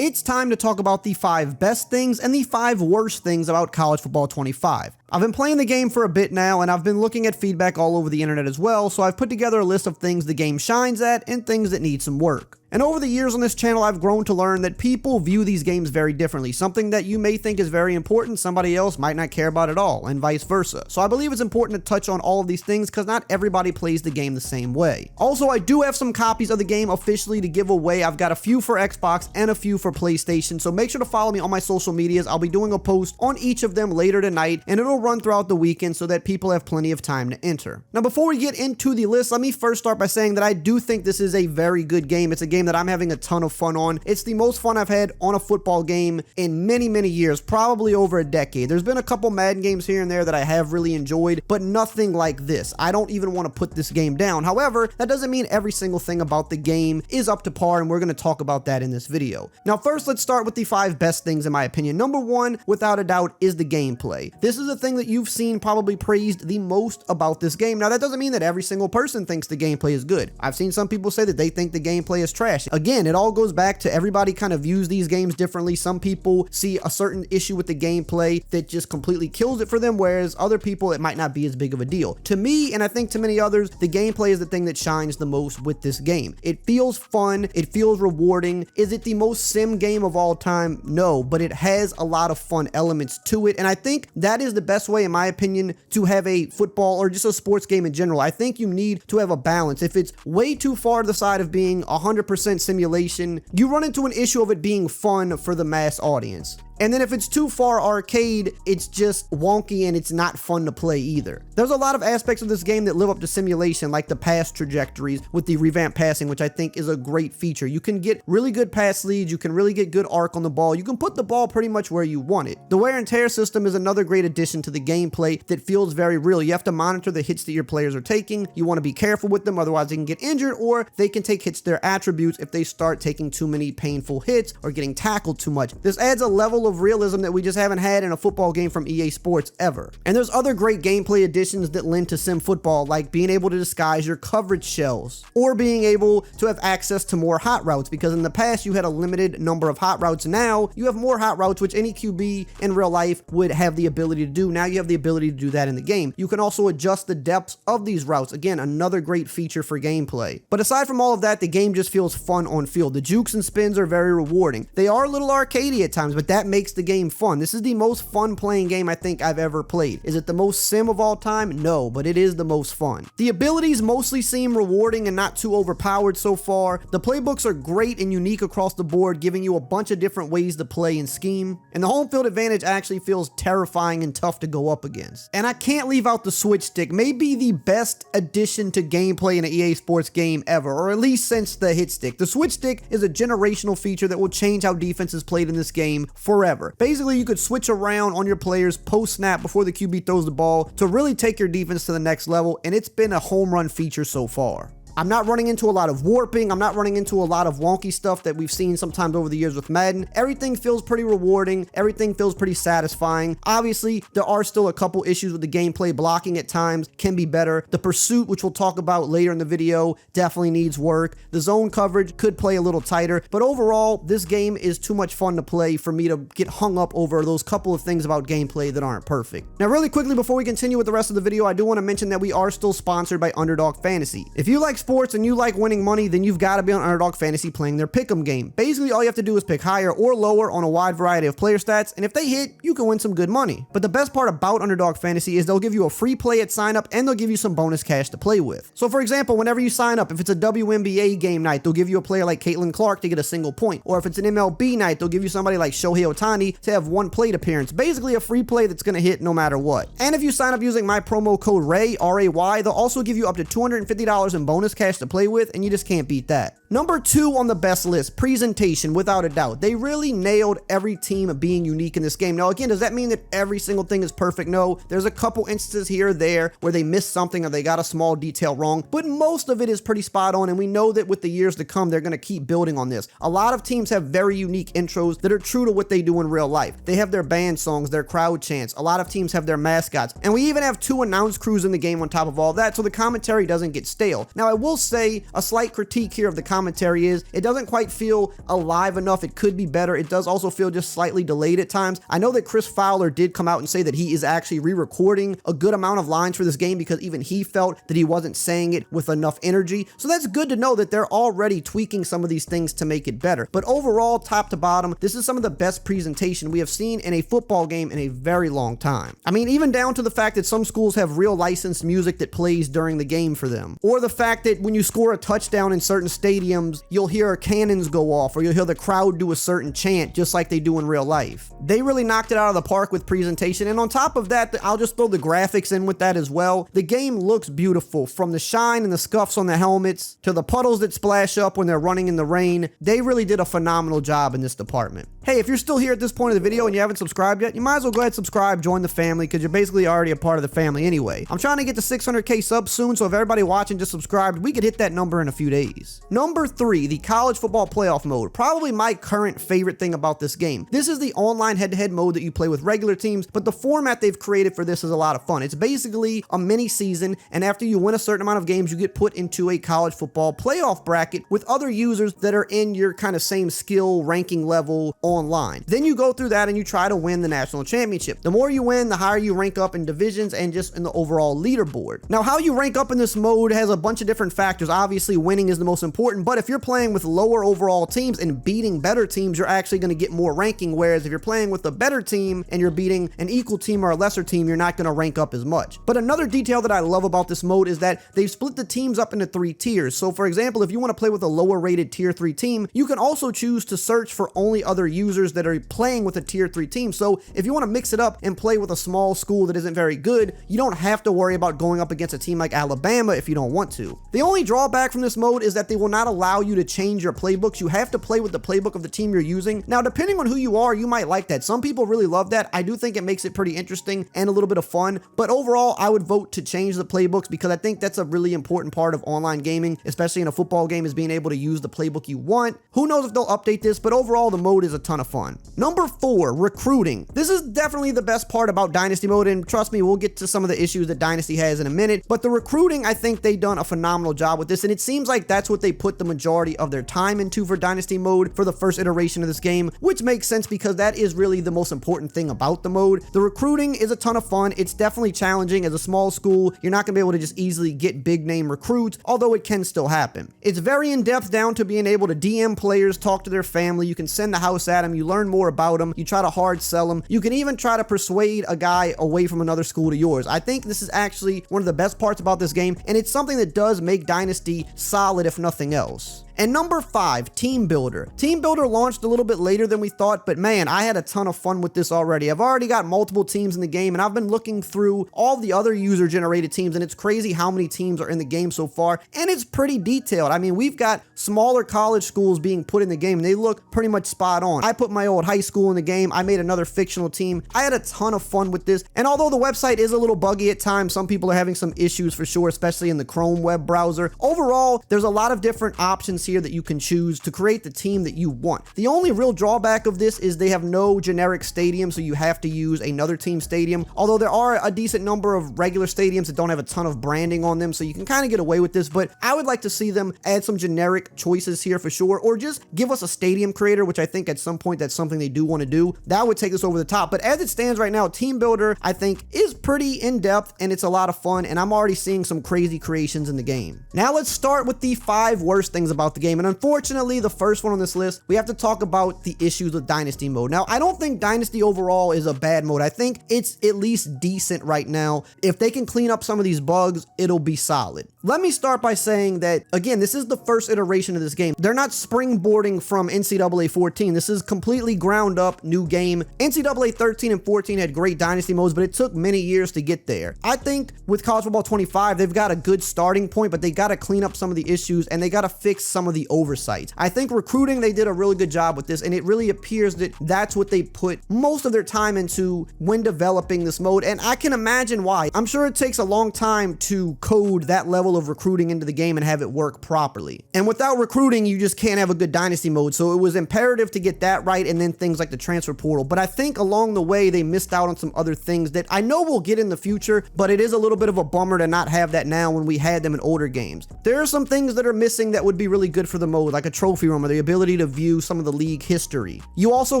it's time to talk about the 5 best things and the 5 worst things about College Football 25. I've been playing the game for a bit now, and I've been looking at feedback all over the internet as well, so I've put together a list of things the game shines at and things that need some work. And over the years on this channel, I've grown to learn that people view these games very differently. Something that you may think is very important, somebody else might not care about at all, and vice versa. So I believe it's important to touch on all of these things because not everybody plays the game the same way. Also, I do have some copies of the game officially to give away. I've got a few for Xbox and a few for PlayStation, so make sure to follow me on my social medias. I'll be doing a post on each of them later tonight, and it'll run throughout the weekend so that people have plenty of time to enter. Now, before we get into the list, let me first start by saying that I do think this is a very good game. It's a game that I'm having a ton of fun on. It's the most fun I've had on a football game in many years, probably over a decade. There's been a couple Madden games here and there that I have really enjoyed, but nothing like this. I don't even want to put this game down. However, that doesn't mean every single thing about the game is up to par, and we're going to talk about that in this video. Now, first, let's start with the 5 best things in my opinion. Number 1, without a doubt, is the gameplay. This is the thing that you've seen probably praised the most about this game. Now, that doesn't mean that every single person thinks the gameplay is good. I've seen some people say that they think the gameplay is trash. Again, it all goes back to everybody kind of views these games differently. Some people see a certain issue with the gameplay that just completely kills it for them, whereas other people, it might not be as big of a deal. To me, and I think to many others, the gameplay is the thing that shines the most with this game. It feels fun. It feels rewarding. Is it the most sim game of all time? No, but it has a lot of fun elements to it, and I think that is the best way, in my opinion, to have a football or just a sports game in general. I think you need to have a balance. If it's way too far to the side of being 100% simulation, you run into an issue of it being fun for the mass audience. And then if it's too far arcade, it's just wonky and it's not fun to play either. There's a lot of aspects of this game that live up to simulation, like the pass trajectories with the revamped passing, which I think is a great feature. You can get really good pass leads, you can really get good arc on the ball, you can put the ball pretty much where you want it. The wear and tear system is another great addition to the gameplay that feels very real. You have to monitor the hits that your players are taking. You want to be careful with them, otherwise they can get injured, or they can take hits to their attributes if they start taking too many painful hits or getting tackled too much. This adds a level of realism that we just haven't had in a football game from EA Sports ever. And there's other great gameplay additions that lend to sim football, like being able to disguise your coverage shells, or being able to have access to more hot routes, because in the past you had a limited number of hot routes. Now you have more hot routes, which any QB in real life would have the ability to do. Now you have the ability to do that in the game. You can also adjust the depths of these routes. Again, another great feature for gameplay. But aside from all of that, the game just feels fun on field. The jukes and spins are very rewarding. They are a little arcadey at times, but that makes the game fun. This is the most fun playing game I think I've ever played. Is it the most sim of all time? No, but it is the most fun. The abilities mostly seem rewarding and not too overpowered so far. The playbooks are great and unique across the board, giving you a bunch of different ways to play and scheme. And the home field advantage actually feels terrifying and tough to go up against. And I can't leave out the switch stick, maybe the best addition to gameplay in an EA Sports game ever, or at least since the hit stick. The switch stick is a generational feature that will change how defense is played in this game forever. Basically, you could switch around on your players post snap before the QB throws the ball to really take your defense to the next level, and it's been a home run feature so far. I'm not running into a lot of warping. I'm not running into a lot of wonky stuff that we've seen sometimes over the years with Madden. Everything feels pretty rewarding. Everything feels pretty satisfying. Obviously, there are still a couple issues with the gameplay. Blocking at times can be better. The pursuit, which we'll talk about later in the video, definitely needs work. The zone coverage could play a little tighter, but overall, this game is too much fun to play for me to get hung up over those couple of things about gameplay that aren't perfect. Now, really quickly, before we continue with the rest of the video, I do want to mention that we are still sponsored by Underdog Fantasy. If you like sports and you like winning money, then you've got to be on Underdog Fantasy playing their pick'em game. Basically, all you have to do is pick higher or lower on a wide variety of player stats, and if they hit, you can win some good money. But the best part about Underdog Fantasy is they'll give you a free play at sign up, and they'll give you some bonus cash to play with. So for example, whenever you sign up, if it's a WNBA game night, they'll give you a player like Caitlin Clark to get a single point. Or if it's an MLB night, they'll give you somebody like Shohei Ohtani to have one plate appearance. Basically a free play that's going to hit no matter what. And if you sign up using my promo code RAY, R-A-Y, they'll also give you up to $250 in bonus cash to play with, and you just can't beat that. Number 2 on the best list, presentation, without a doubt. They really nailed every team being unique in this game. Now, again, does that mean that every single thing is perfect? No, there's a couple instances here or there where they missed something or they got a small detail wrong, but most of it is pretty spot on, and we know that with the years to come, they're going to keep building on this. A lot of teams have very unique intros that are true to what they do in real life. They have their band songs, their crowd chants. A lot of teams have their mascots, and we even have 2 announce crews in the game on top of all that, so the commentary doesn't get stale. Now, I will say a slight critique here of the commentary commentary is. It doesn't quite feel alive enough. It could be better. It does also feel just slightly delayed at times. I know that Chris Fowler did come out and say that he is actually re-recording a good amount of lines for this game because even he felt that he wasn't saying it with enough energy. So that's good to know that they're already tweaking some of these things to make it better. But overall, top to bottom, this is some of the best presentation we have seen in a football game in a very long time. I mean, even down to the fact that some schools have real licensed music that plays during the game for them. Or the fact that when you score a touchdown in certain stadiums, you'll hear cannons go off or you'll hear the crowd do a certain chant just like they do in real life. They really knocked it out of the park with presentation. And on top of that, I'll just throw the graphics in with that as well. The game looks beautiful, from the shine and the scuffs on the helmets to the puddles that splash up when they're running in the rain. They really did a phenomenal job in this department. Hey, if you're still here at this point of the video and you haven't subscribed yet, you might as well go ahead and subscribe, join the family, because you're basically already a part of the family anyway. I'm trying to get to 600k subs soon, so if everybody watching just subscribed, we could hit that number in a few days. Number 3, the college football playoff mode. Probably my current favorite thing about this game. This is the online head-to-head mode that you play with regular teams, but the format they've created for this is a lot of fun. It's basically a mini season, and after you win a certain amount of games, you get put into a college football playoff bracket with other users that are in your kind of same skill ranking level online. Then you go through that and you try to win the national championship. The more you win, the higher you rank up in divisions and just in the overall leaderboard. Now, how you rank up in this mode has a bunch of different factors. Obviously, winning is the most important, but if you're playing with lower overall teams and beating better teams, you're actually going to get more ranking, whereas if you're playing with a better team and you're beating an equal team or a lesser team, you're not going to rank up as much. But another detail that I love about this mode is that they've split the teams up into 3 tiers. So for example, if you want to play with a lower rated tier 3 team, you can also choose to search for only other users that are playing with a tier 3 team. So if you want to mix it up and play with a small school that isn't very good, you don't have to worry about going up against a team like Alabama if you don't want to. The only drawback from this mode is that they will not allow you to change your playbooks. You have to play with the playbook of the team you're using. Now, depending on who you are, you might like that. Some people really love that. I do think it makes it pretty interesting and a little bit of fun, but overall, I would vote to change the playbooks because I think that's a really important part of online gaming, especially in a football game, is being able to use the playbook you want. Who knows if they'll update this, but overall, the mode is a ton of fun. Number 4, recruiting. This is definitely the best part about Dynasty mode, and trust me, we'll get to some of the issues that Dynasty has in a minute, but the recruiting, I think they've done a phenomenal job with this, and it seems like that's what they put the majority of their time into for Dynasty mode for the first iteration of this game, which makes sense because that is really the most important thing about the mode. The recruiting is a ton of fun. It's definitely challenging. As a small school, you're not going to be able to just easily get big name recruits, although it can still happen. It's very in-depth, down to being able to DM players, talk to their family. You can send the house at them. You learn more about them. You try to hard sell them. You can even try to persuade a guy away from another school to yours. I think this is actually one of the best parts about this game, and it's something that does make Dynasty solid if nothing else. And number 5, Team Builder. Team Builder launched a little bit later than we thought, but man, I had a ton of fun with this already. I've already got multiple teams in the game, and I've been looking through all the other user-generated teams, and it's crazy how many teams are in the game so far, and it's pretty detailed. I mean, we've got smaller college schools being put in the game, and they look pretty much spot on. I put my old high school in the game. I made another fictional team. I had a ton of fun with this, and although the website is a little buggy at times, some people are having some issues for sure, especially in the Chrome web browser. Overall, there's a lot of different options here that you can choose to create the team that you want. The only real drawback of this is they have no generic stadium, so you have to use another team stadium, although there are a decent number of regular stadiums that don't have a ton of branding on them, so you can kind of get away with this, but I would like to see them add some generic choices here for sure, or just give us a stadium creator, which I think at some point that's something they do want to do. That would take us over the top, but as it stands right now, Team Builder, I think, is pretty in-depth, and it's a lot of fun, and I'm already seeing some crazy creations in the game. Now let's start with the 5 worst things about the game, and unfortunately, the first one on this list, we have to talk about the issues with Dynasty mode. Now, I don't think Dynasty overall is a bad mode. I think it's at least decent right now. If they can clean up some of these bugs, it'll be solid. Let me start by saying that, again, this is the first iteration of this game. They're not springboarding from NCAA 14. This is completely ground up new game. NCAA 13 and 14 had great Dynasty modes, but it took many years to get there. I think with College Football 25, they've got a good starting point, but they got to clean up some of the issues and they got to fix some of the oversight. I think recruiting, they did a really good job with this, and it really appears that that's what they put most of their time into when developing this mode, and I can imagine why. I'm sure it takes a long time to code that level of recruiting into the game and have it work properly. And without recruiting, you just can't have a good Dynasty mode, so it was imperative to get that right, and then things like the transfer portal. But I think along the way, they missed out on some other things that I know we'll get in the future, but it is a little bit of a bummer to not have that now when we had them in older games. There are some things that are missing that would be really good for the mode, like a trophy room or the ability to view some of the league history. You also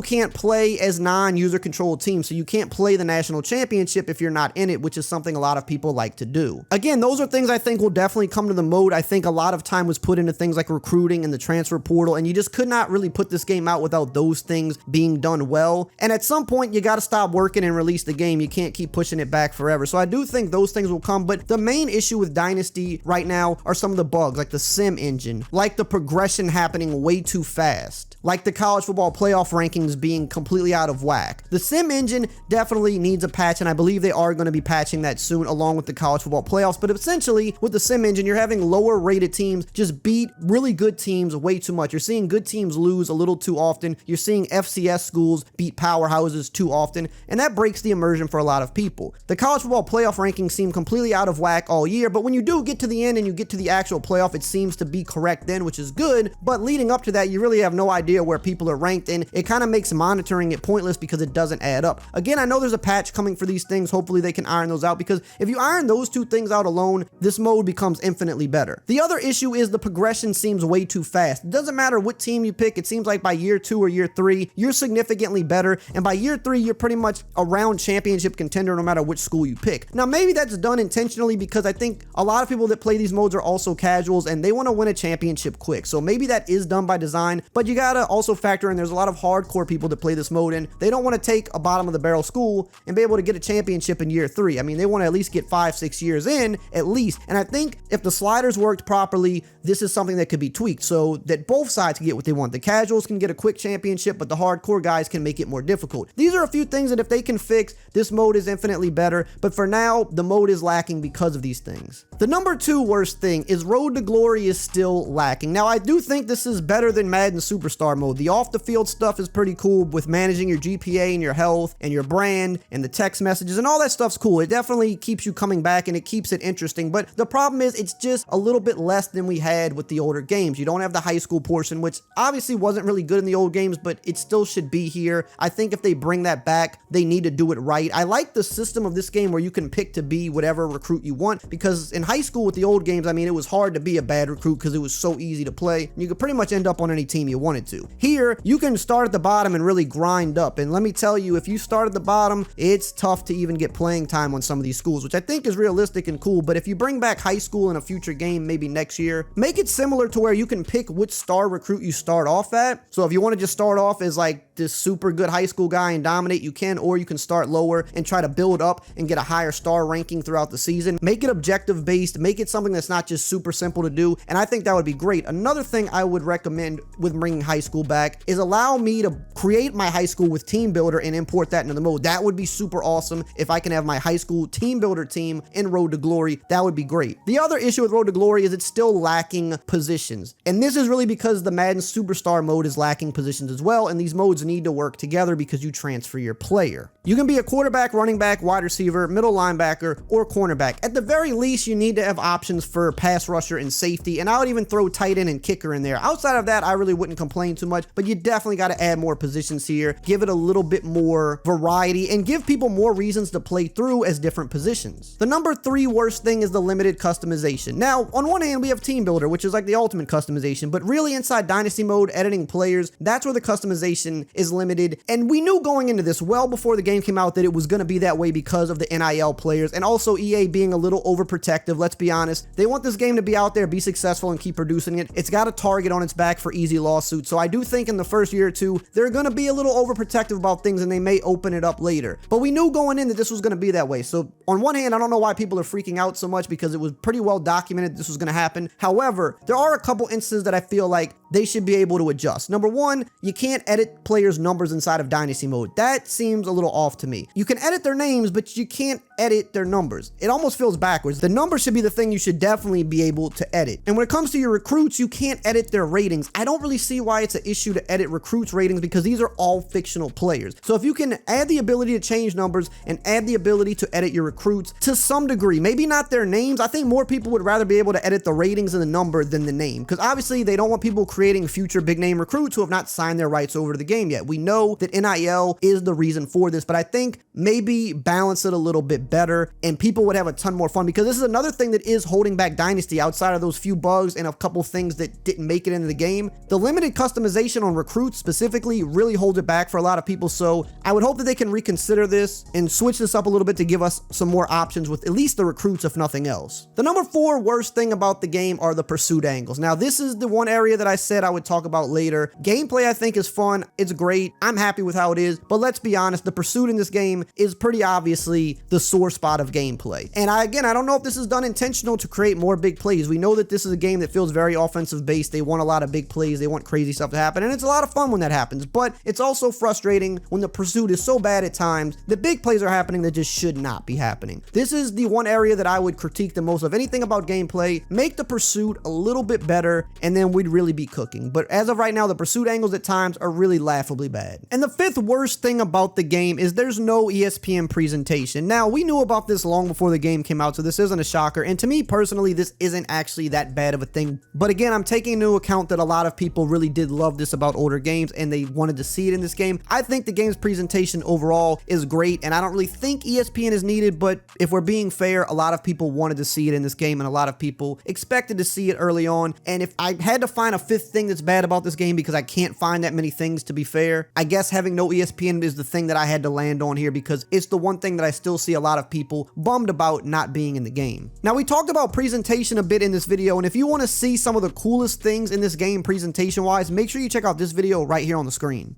can't play as non-user controlled teams, so you can't play the national championship if you're not in it, which is something a lot of people like to do. Again, those are things I think will definitely come to the mode. I think a lot of time was put into things like recruiting and the transfer portal, and you just could not really put this game out without those things being done well. And at some point, you got to stop working and release the game. You can't keep pushing it back forever. So I do think those things will come, but the main issue with Dynasty right now are some of the bugs, like the sim engine, like the progression happening way too fast, like the college football playoff rankings being completely out of whack. The sim engine definitely needs a patch, and I believe they are going to be patching that soon along with the college football playoffs. But essentially with the sim engine, you're having lower rated teams just beat really good teams way too much. You're seeing good teams lose a little too often. You're seeing FCS schools beat powerhouses too often, and that breaks the immersion for a lot of people. The college football playoff rankings seem completely out of whack all year, but when you do get to the end and you get to the actual playoff, it seems to be correct then, which is good. But leading up to that, you really have no idea where people are ranked, and it kind of makes monitoring it pointless because it doesn't add up. Again, I know there's a patch coming for these things. Hopefully they can iron those out, because if you iron those two things out alone, this mode becomes infinitely better. The other issue is the progression seems way too fast. It doesn't matter what team you pick. It seems like by year 2 or year 3, you're significantly better, and by year 3, you're pretty much a round championship contender no matter which school you pick. Now, maybe that's done intentionally because I think a lot of people that play these modes are also casuals and they want to win a championship quick. So maybe that is done by design, but you gotta also factor in there's a lot of hardcore people that play this mode and they don't want to take a bottom of the barrel school and be able to get a championship in year 3. I mean, they want to at least get 5-6 years in at least. And I think if the sliders worked properly, this is something that could be tweaked so that both sides can get what they want. The casuals can get a quick championship, but the hardcore guys can make it more difficult. These are a few things that if they can fix, this mode is infinitely better. But for now, the mode is lacking because of these things. The number 2 worst thing is Road to Glory is still lacking. Now, I do think this is better than Madden Superstar mode. The off the field stuff is pretty cool with managing your GPA and your health and your brand and the text messages and all that stuff's cool. It definitely keeps you coming back and it keeps it interesting. But the problem is it's just a little bit less than we had with the older games. You don't have the high school portion, which obviously wasn't really good in the old games, but it still should be here. I think if they bring that back, they need to do it right. I like the system of this game where you can pick to be whatever recruit you want, because in high school with the old games, I mean, it was hard to be a bad recruit because it was so easy to play. You could pretty much end up on any team you wanted to. Here, you can start at the bottom and really grind up. And let me tell you, if you start at the bottom, it's tough to even get playing time on some of these schools, which I think is realistic and cool. But if you bring back high school in a future game, maybe next year, make it similar to where you can pick which star recruit you start off at. So if you want to just start off as like this super good high school guy and dominate, you can, or you can start lower and try to build up and get a higher star ranking throughout the season. Make it objective based, make it something that's not just super simple to do, and I think that would be great. Another thing I would recommend with bringing high school back is allow me to create my high school with Team Builder and import that into the mode. That would be super awesome. If I can have my high school Team Builder team in Road to Glory, that would be great. The other issue with Road to Glory is it's still lacking positions, and this is really because the Madden Superstar mode is lacking positions as well, and these modes need to work together because you transfer your player. You can be a quarterback, running back, wide receiver, middle linebacker, or cornerback. At the very least, you need to have options for pass rusher and safety, and I would even throw tight end and kicker in there. Outside of that, I really wouldn't complain too much, but you definitely got to add more positions here, give it a little bit more variety, and give people more reasons to play through as different positions. The number 3 worst thing is the limited customization. Now, on one hand, we have Team Builder, which is like the ultimate customization, but really inside Dynasty mode, editing players, that's where the customization is limited, and we knew going into this well before the game came out that it was going to be that way because of the NIL players, and also EA being a little overprotective. Let's be honest, they want this game to be out there, be successful, and keep producing it. It's got a target on its back for easy lawsuits, so I do think in the first year or two, they're going to be a little overprotective about things, and they may open it up later. But we knew going in that this was going to be that way, so on one hand, I don't know why people are freaking out so much because it was pretty well documented this was going to happen. However, there are a couple instances that I feel like they should be able to adjust. Number 1, you can't edit players' numbers inside of Dynasty mode. That seems a little off to me. You can edit their names, but you can't edit their numbers. It almost feels backwards. The numbers should be the thing you should definitely be able to edit. And when it comes to your recruits, you can't edit their ratings. I don't really see why it's an issue to edit recruits' ratings because these are all fictional players. So if you can add the ability to change numbers and add the ability to edit your recruits to some degree, maybe not their names. I think more people would rather be able to edit the ratings and the number than the name, because obviously they don't want people creating future big name recruits who have not signed their rights over to the game yet. We know that NIL is the reason for this, but I think maybe balance it a little bit better and people would have a ton more fun, because this is another thing that is holding back Dynasty outside of those few bugs and a couple things that didn't make it into the game. The limited customization on recruits specifically really holds it back for a lot of people, so I would hope that they can reconsider this and switch this up a little bit to give us some more options with at least the recruits, if nothing else. The number 4 worst thing about the game are the pursuit angles. Now, this is the one area that I said I would talk about later. Gameplay, I think, is fun. It's great. I'm happy with how it is, but let's be honest, the pursuit in this game is pretty obviously the sore spot of gameplay. And I don't know if this is done intentional to create more big plays. We know that this is a game that feels very offensive based. They want a lot of big plays. They want crazy stuff to happen, and it's a lot of fun when that happens, but it's also frustrating when the pursuit is so bad at times that big plays are happening that just should not be happening. This is the one area that I would critique the most of anything about gameplay. Make the pursuit a little bit better, and then we'd really be cooking. But as of right now, the pursuit angles at times are really laughably bad. And the 5th worst thing about the game is there's no ESPN presentation. Now, we knew about this long before the game came out, so this isn't a shocker. And to me personally, this isn't actually that bad of a thing. But again, I'm taking into account that a lot of people really did love this about older games and they wanted to see it in this game. I think the game's presentation overall is great, and I don't really think ESPN is needed, but if we're being fair, a lot of people wanted to see it in this game and a lot of people expected to see it early on. And if I had to find a 5th thing that's bad about this game, because I can't find that many things to be fair, I guess having no ESPN is the thing that I had to land on here, because it's the one thing that I still see a lot of people bummed about not being in the game. Now, we talked about presentation a bit in this video, and if you want to see some of the coolest things in this game presentation wise, make sure you check out this video right here on the screen.